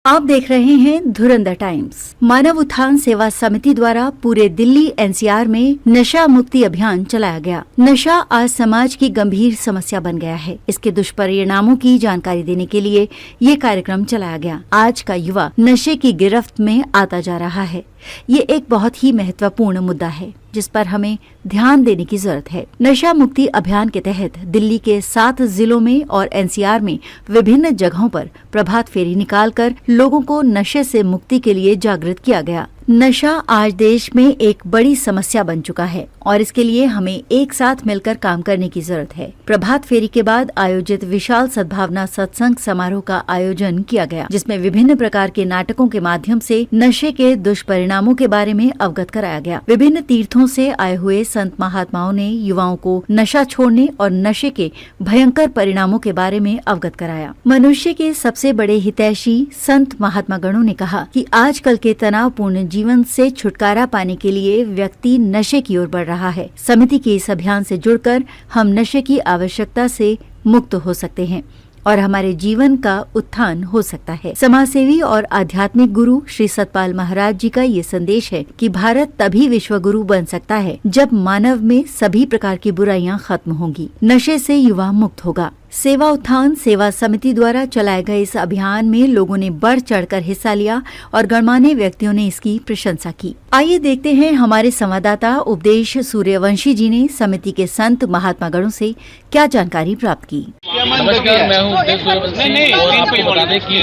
आप देख रहे हैं धुरंधर टाइम्स। मानव उत्थान सेवा समिति द्वारा पूरे दिल्ली एनसीआर में नशा मुक्ति अभियान चलाया गया। नशा आज समाज की गंभीर समस्या बन गया है। इसके दुष्परिणामों की जानकारी देने के लिए ये कार्यक्रम चलाया गया। आज का युवा नशे की गिरफ्त में आता जा रहा है। ये एक बहुत ही महत्वपूर्ण मुद्दा है जिस पर हमें ध्यान देने की जरूरत है। नशा मुक्ति अभियान के तहत दिल्ली के 7 जिलों में और एनसीआर में विभिन्न जगहों पर प्रभात फेरी निकालकर लोगों को नशे से मुक्ति के लिए जागृत किया गया। नशा आज देश में एक बड़ी समस्या बन चुका है और इसके लिए हमें एक साथ मिलकर काम करने की जरूरत है। प्रभात फेरी के बाद आयोजित विशाल सद्भावना सत्संग समारोह का आयोजन किया गया, जिसमें विभिन्न प्रकार के नाटकों के माध्यम से नशे के दुष्परिणामों के बारे में अवगत कराया गया। विभिन्न तीर्थों से आए हुए संत महात्माओं ने युवाओं को नशा छोड़ने और नशे के भयंकर परिणामों के बारे में अवगत कराया। मनुष्य के सबसे बड़े हितैषी संत महात्मा गणों ने कहा कि आजकल के तनावपूर्ण जीवन से छुटकारा पाने के लिए व्यक्ति नशे की ओर बढ़ रहा है। समिति के इस अभियान से जुड़कर हम नशे की आवश्यकता से मुक्त हो सकते हैं और हमारे जीवन का उत्थान हो सकता है। समाजसेवी और आध्यात्मिक गुरु श्री सतपाल महाराज जी का ये संदेश है कि भारत तभी विश्व गुरु बन सकता है जब मानव में सभी प्रकार की बुराइयां खत्म होंगी, नशे से युवा मुक्त होगा। सेवा उत्थान सेवा समिति द्वारा चलाए गए इस अभियान में लोगों ने बढ़ चढ़कर हिस्सा लिया और गणमान्य व्यक्तियों ने इसकी प्रशंसा की। आइए देखते हैं हमारे संवाददाता उपदेश सूर्यवंशी जी ने समिति के संत महात्मा गणों से क्या जानकारी प्राप्त की। नमस्कार, मैं हूँ उपदेश सूर्यवंशी और आपको बता दें कि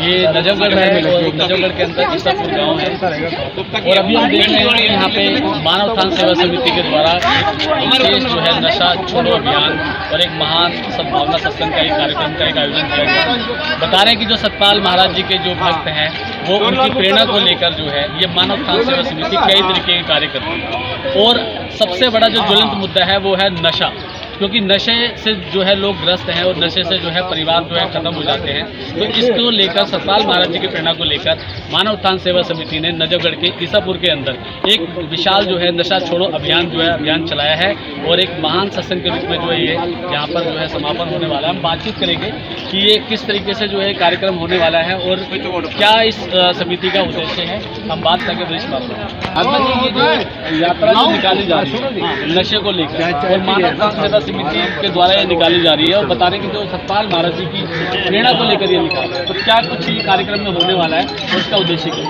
ये नजफगढ़ है और नजफगढ़ के अंदर ईसापुर गाँव है और अभी हम देख रहे हैं कि यहाँ पे मानव उत्थान सेवा समिति के द्वारा विशेष जो है नशा छोड़ो अभियान और एक महान सद्भावना सत्संग का एक कार्यक्रम का एक आयोजन किया गया। बता रहे हैं कि जो सतपाल महाराज जी के जो भक्त हैं वो उनकी प्रेरणा को लेकर जो है ये मानव उत्थान सेवा समिति कई तरीके के कार्य करती है और सबसे बड़ा जो ज्वलंत मुद्दा है वो है नशा, क्योंकि नशे से जो है लोग ग्रस्त हैं और नशे से जो है परिवार जो है खत्म हो जाते हैं। तो इसको लेकर सतपाल महाराज जी की प्रेरणा को लेकर मानव उत्थान सेवा समिति ने नजफगढ़ के ईसापुर के अंदर एक विशाल जो है नशा छोड़ो अभियान जो है अभियान चलाया है और एक महान सत्संग के रूप में जो है ये यहाँ पर जो है समापन होने वाला है। हम बातचीत करेंगे कि ये किस तरीके से जो है कार्यक्रम होने वाला है और क्या इस समिति का उद्देश्य है, हम बात करके इस बात पर। ये जो यात्रा जो निकाली जा रही है नशे को लेकर और मानव उत्थान सेवा समिति के द्वारा ये निकाली जा रही है और बता रहे हैं कि जो सतपाल महाराज जी की प्रेरणा को लेकर ये निकाला है, तो क्या कुछ ये कार्यक्रम में होने वाला है और इसका उद्देश्य क्या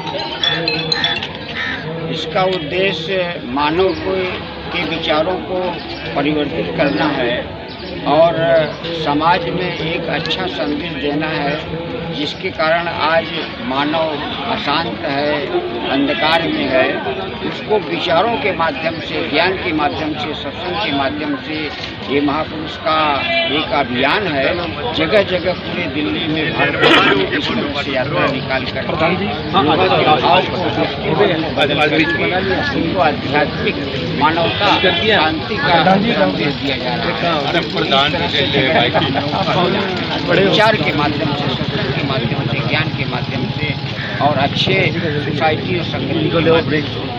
है? इसका उद्देश्य मानव के विचारों को परिवर्तित करना है और समाज में एक अच्छा संदेश देना है, जिसके कारण आज मानव अशांत है, अंधकार में है। उसको विचारों के माध्यम से, ज्ञान के माध्यम से, सत्संग के माध्यम से ये महापुरुष का एक अभियान है। जगह जगह पूरे दिल्ली में भारत में इस रूप से यात्रा निकाल कर उनको आध्यात्मिक मानवता शांति का संदेश दिया जा रहा है। विचार के माध्यम से, सत्संग के माध्यम से, ज्ञान के माध्यम से और अच्छे सोसाइटी और संगठन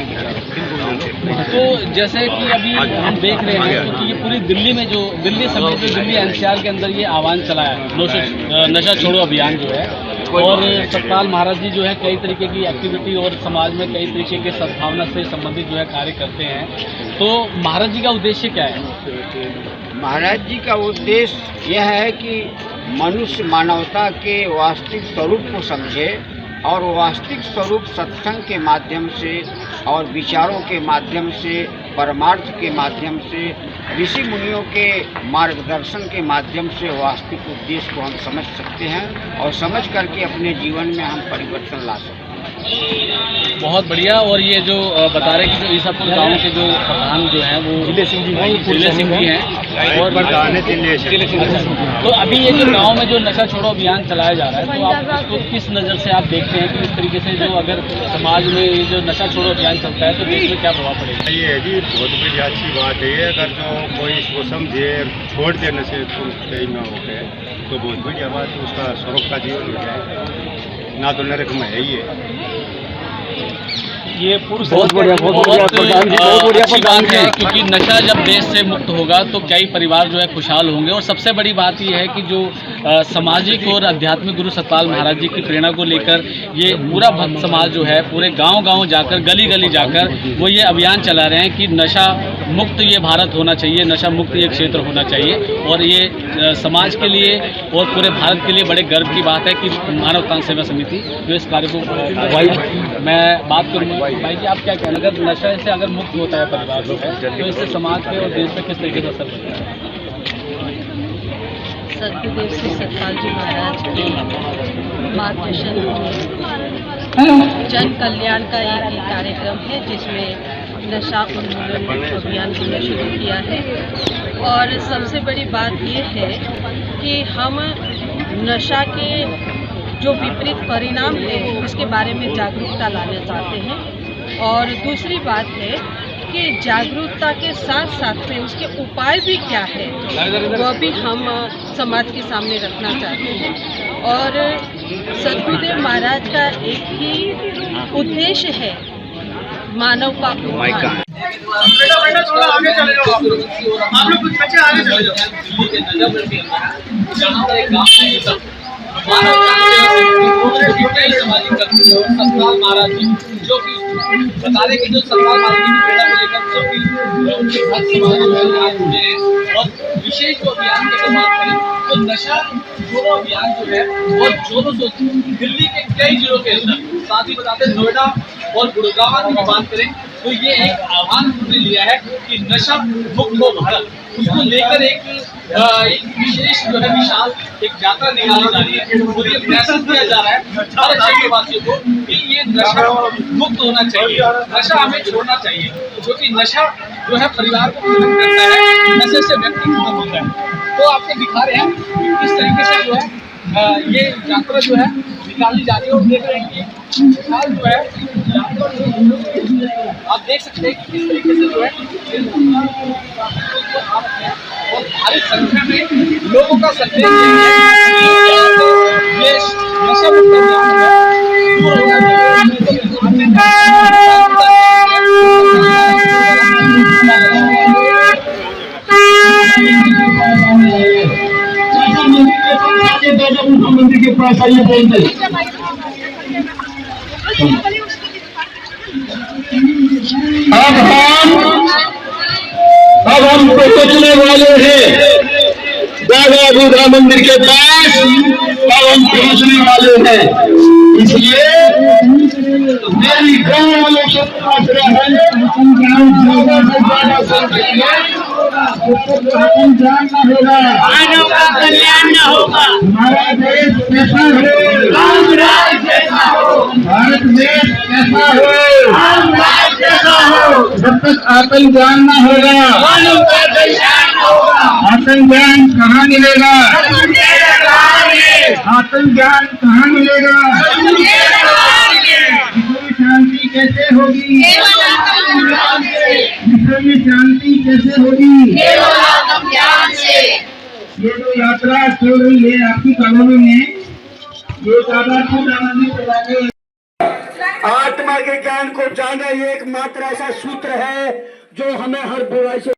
तो जैसे कि अभी हम देख रहे हैं कि ये पूरी दिल्ली में जो दिल्ली समेत दिल्ली एनसीआर के अंदर ये आह्वान चला है नशा छोड़ो अभियान जो है और सतपाल महाराज जी जो है कई तरीके की एक्टिविटी और समाज में कई तरीके के सद्भावना से संबंधित जो है कार्य करते हैं। तो महाराज जी का उद्देश्य क्या है? महाराज जी का उद्देश्य यह है कि मनुष्य मानवता के वास्तविक स्वरूप को समझे और वास्तविक स्वरूप सत्संग के माध्यम से और विचारों के माध्यम से, परमार्थ के माध्यम से, ऋषि मुनियों के मार्गदर्शन के माध्यम से वास्तविक उद्देश्य को हम समझ सकते हैं और समझ करके अपने जीवन में हम परिवर्तन ला सकते हैं। बहुत बढ़िया। और ये जो बता रहे हैं कि जो ईसापुर गाँव के जो प्रधान जो हैं वो जिले सिंह जी हैं और तो अभी ये जो गांव में जो नशा छोड़ो अभियान चलाया जा रहा है, तो आप इसको किस नज़र से आप देखते हैं कि इस तरीके से जो अगर समाज में ये जो नशा छोड़ो अभियान चलता है तो देश में क्या प्रभाव पड़ेगा? ये है जी, बहुत बड़ी अच्छी बात है। अगर जो कोई इसको समझे छोड़ दे नशे कहीं में हो गए तो बहुत बढ़िया बात है, उसका स्वर्ग का जीवन हो जाए, ना तो नरक में है ही है। ये बहुत अच्छी बात है क्योंकि नशा जब देश से मुक्त होगा तो कई परिवार जो है खुशहाल होंगे। और सबसे बड़ी बात ये है कि जो सामाजिक और आध्यात्मिक गुरु सतपाल महाराज जी की प्रेरणा को लेकर ये पूरा भक्त समाज जो है पूरे गांव-गांव जाकर गली गली जाकर वो ये अभियान चला रहे हैं कि नशा मुक्त ये भारत होना चाहिए, नशा मुक्त ये क्षेत्र होना चाहिए। और ये समाज के लिए और पूरे भारत के लिए बड़े गर्व की बात है कि मानव उत्थान सेवा समिति जो इस कार्य को भाई मैं बात करूँगा। भाई जी, आप क्या कहें, अगर नशा से अगर मुक्त होता है परिवार जो है तो इससे समाज पे और देश पे किस तरीके से असर पड़ता है? सदगुरुदेव श्री सतपाल जी महाराज के मार्गदर्शन जन कल्याण का एक ही कार्यक्रम है जिसमें नशा उन्मूलन अभियान हमने शुरू किया है। और सबसे बड़ी बात ये है कि हम नशा के जो विपरीत परिणाम है उसके बारे में जागरूकता लाना चाहते हैं। और दूसरी बात है कि जागरूकता के साथ साथ में उसके उपाय भी क्या है वह भी हम समाज के सामने रखना चाहते हैं। और सदगुरुदेव महाराज का एक ही उद्देश्य है, मानव का उद्धार। सतपाल महाराज जी जो कि बता रहे कि जो सतपाल महाराज जी की प्रेरणा को लेकर जो कि उनके भक्त समाज जो है आज जुड़े हैं। और विशेष जो अभियान की अगर बात करें तो नशा जोड़ो अभियान जो है वो जोरों से दिल्ली के कई जिलों के अंदर, साथ ही बताते हैं नोएडा और गुड़गांव की बात करें तो ये एक आह्वान उन्होंने लिया है कि नशा मुक्त हो भारत, उसको लेकर एक विशेष जो है विशाल एक यात्रा निकाली जा रही है। और ये प्रयास किया जा रहा है हर क्षेत्रवासियों को कि ये नशा मुक्त होना चाहिए, नशा हमें छोड़ना चाहिए, क्योंकि नशा जो है परिवार को खत्म करता है, नशे से व्यक्ति खत्म होता है। तो आपको दिखा रहे हैं कि किस तरीके से जो है ये यात्रा जो है निकाली जा रही है। और देख रहे हैं कि विशाल जो है आप देख सकते हैं कि किस तरीके से जो है और भारी संख्या में लोगों का संदेश ये नशा मुक्त अभियान है दूर होना मंदिर के पास आइए बोलते अब हम पहुंचने वाले हैं बाबा बुद्धा मंदिर के पास। अब हम पहुंचने वाले हैं, इसलिए मेरी गाँव वालों से आग्रह है जानना होगा, मानव का कल्याण न होगा, हमारा देश कैसा हो, भारत देश कैसा हो, जब तक आतंक जानना होगा, मानव का कल्याण होगा। आतंक ज्ञान कहाँ मिलेगा, आतंक ज्ञान कहाँ मिलेगा, विश्व में शांति कैसे होगी, विश्व में शांति कैसे होगी, ये जो यात्रा चल रही है आपकी कॉलोनी में, ये आत्मा के ज्ञान को जाना, ये एकमात्र ऐसा सूत्र है जो हमें हर बुराई से